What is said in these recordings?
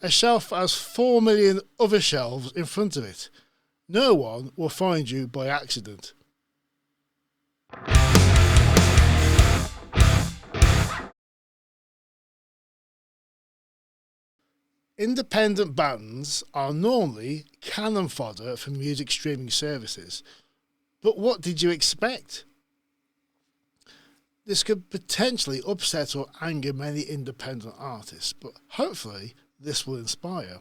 A shelf has 4 million other shelves in front of it. No one will find you by accident. Independent bands are normally cannon fodder for music streaming services. But what did you expect? This could potentially upset or anger many independent artists, but hopefully this will inspire.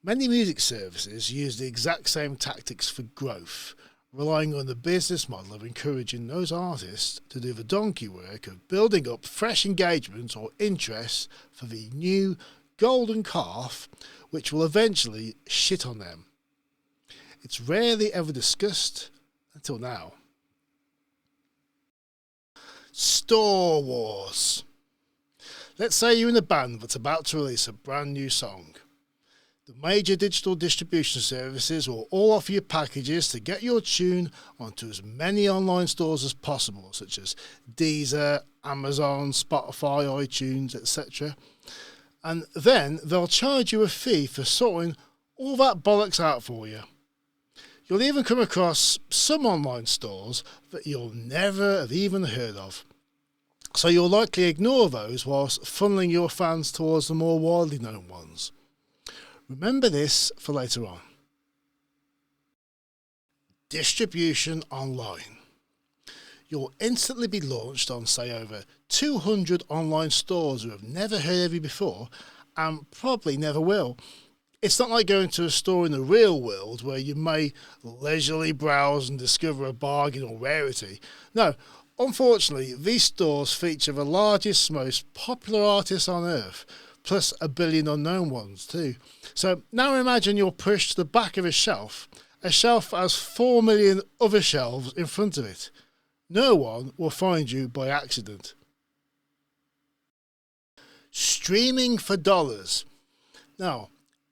Many music services use the exact same tactics for growth, relying on the business model of encouraging those artists to do the donkey work of building up fresh engagement or interest for the new golden calf, which will eventually shit on them. It's rarely ever discussed until now. Store wars. Let's say you're in a band that's about to release a brand new song. The major digital distribution services will all offer you packages to get your tune onto as many online stores as possible, such as Deezer, Amazon, Spotify, iTunes, etc. And then they'll charge you a fee for sorting all that bollocks out for you. You'll even come across some online stores that you'll never have even heard of. So you'll likely ignore those whilst funneling your fans towards the more widely known ones. Remember this for later on. Distribution online. You'll instantly be launched on, say, over 200 online stores who have never heard of you before and probably never will. It's not like going to a store in the real world where you may leisurely browse and discover a bargain or rarity. No, unfortunately, these stores feature the largest, most popular artists on earth, plus a billion unknown ones too. So now imagine you're pushed to the back of a shelf. A shelf has 4 million other shelves in front of it. No one will find you by accident. Streaming for dollars. Now,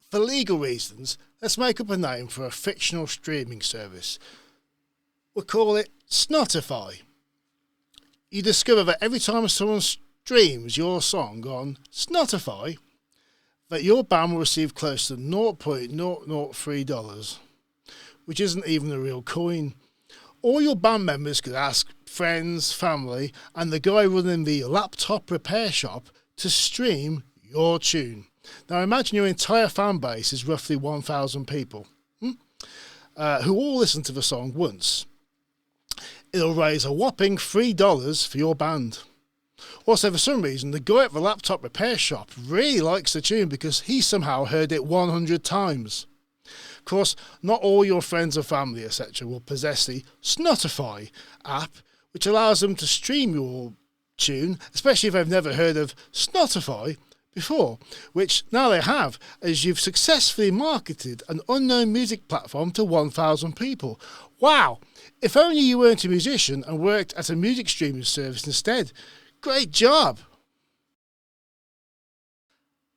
for legal reasons, let's make up a name for a fictional streaming service. We'll call it Snotify. You discover that every time someone streams your song on Snotify, that your band will receive close to $0.003, which isn't even a real coin. All your band members could ask friends, family, and the guy running the laptop repair shop to stream your tune. Now imagine your entire fan base is roughly 1,000 people who all listen to the song once. It'll raise a whopping $3 for your band. Also, for some reason, the guy at the laptop repair shop really likes the tune because he somehow heard it 100 times. Of course, not all your friends or family, etc. will possess the Snotify app, which allows them to stream your tune, especially if they've never heard of Snotify before, which now they have, as you've successfully marketed an unknown music platform to 1,000 people. Wow! If only you weren't a musician and worked at a music streaming service instead. Great job!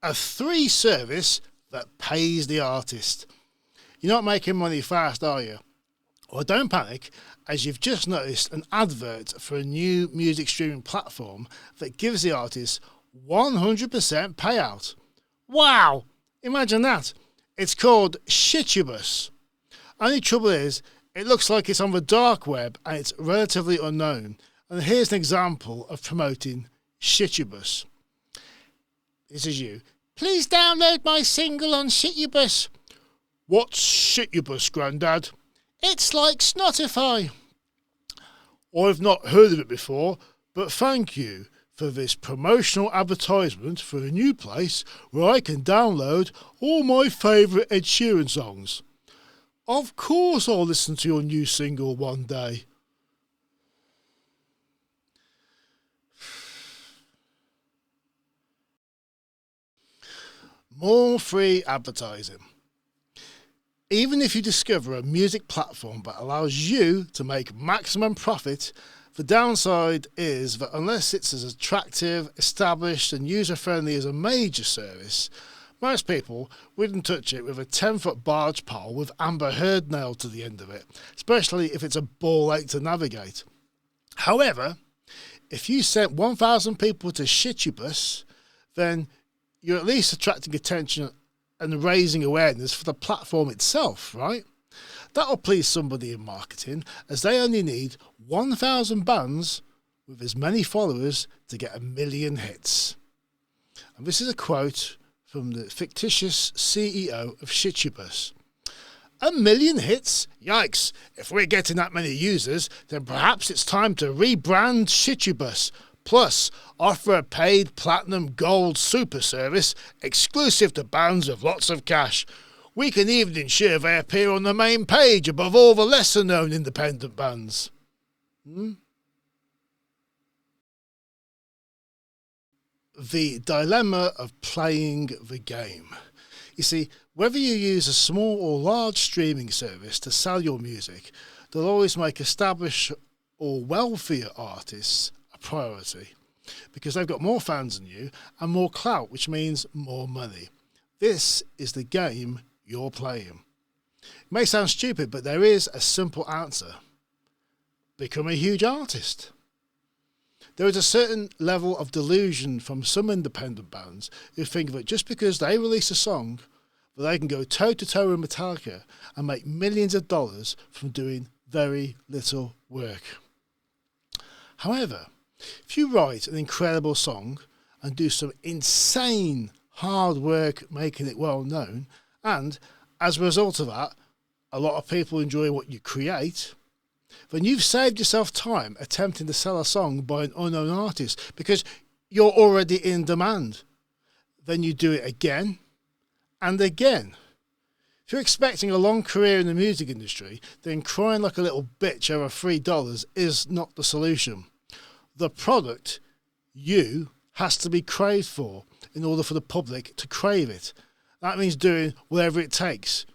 A free service that pays the artist. You're not making money fast, are you? Well, don't panic, as you've just noticed an advert for a new music streaming platform that gives the artist 100% payout. Wow! Imagine that. It's called Shitubus. Only trouble is, it looks like it's on the dark web and it's relatively unknown. And here's an example of promoting Shitubus. This is you. Please download my single on Shitubus. What's Shitubus, Grandad? It's like Snotify. I've not heard of it before, but thank you for this promotional advertisement for a new place where I can download all my favourite Ed Sheeran songs. Of course I'll listen to your new single one day. More free advertising. Even if you discover a music platform that allows you to make maximum profit, the downside is that unless it's as attractive, established and user-friendly as a major service, most people wouldn't touch it with a 10-foot barge pole with Amber Heard nailed to the end of it, especially if it's a ball ache to navigate. However, if you sent 1,000 people to Shitubus, then you're at least attracting attention and raising awareness for the platform itself, right? That'll please somebody in marketing, as they only need 1,000 bands with as many followers to get 1 million hits. And this is a quote from the fictitious CEO of Shitubus. 1 million hits? Yikes! If we're getting that many users, then perhaps it's time to rebrand Shitubus. Plus, offer a paid platinum gold super service exclusive to bands with lots of cash. We can even ensure they appear on the main page above all the lesser known independent bands. The dilemma of playing the game. You see, whether you use a small or large streaming service to sell your music, they'll always make established or wealthier artists a priority because they've got more fans than you and more clout, which means more money. This is the game you're playing. It may sound stupid, but there is a simple answer. Become a huge artist. There is a certain level of delusion from some independent bands who think that just because they release a song, that they can go toe-to-toe with Metallica and make millions of dollars from doing very little work. However, if you write an incredible song and do some insane hard work making it well known, and as a result of that, a lot of people enjoy what you create, then you've saved yourself time attempting to sell a song by an unknown artist because you're already in demand. Then you do it again and again. If you're expecting a long career in the music industry, then crying like a little bitch over $3 is not the solution. The product, you, has to be craved for in order for the public to crave it. That means doing whatever it takes.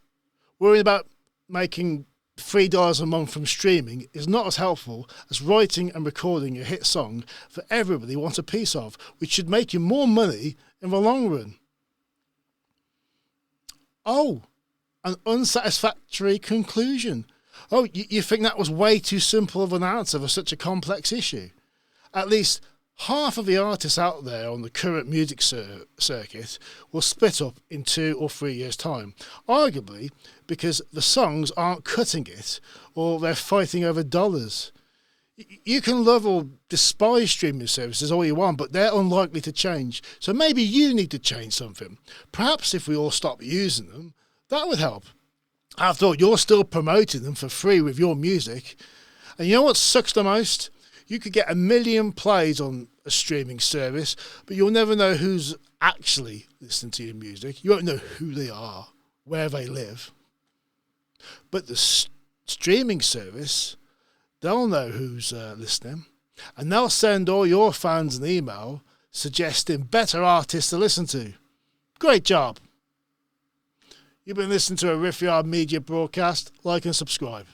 Worrying about making $3 a month from streaming is not as helpful as writing and recording a hit song that everybody wants a piece of, which should make you more money in the long run. Oh, an unsatisfactory conclusion. Oh, you think that was way too simple of an answer for such a complex issue? At least half of the artists out there on the current music circuit will split up in 2 or 3 years' time, arguably because the songs aren't cutting it or they're fighting over dollars. You can love or despise streaming services all you want, but they're unlikely to change. So maybe you need to change something. Perhaps if we all stop using them, that would help. After all, you're still promoting them for free with your music. And you know what sucks the most? You could get 1 million plays on a streaming service, but you'll never know who's actually listening to your music. You won't know who they are, where they live. But the streaming service, they'll know who's listening, and they'll send all your fans an email suggesting better artists to listen to. Great job. You've been listening to a Riff Yard Media broadcast. Like and subscribe.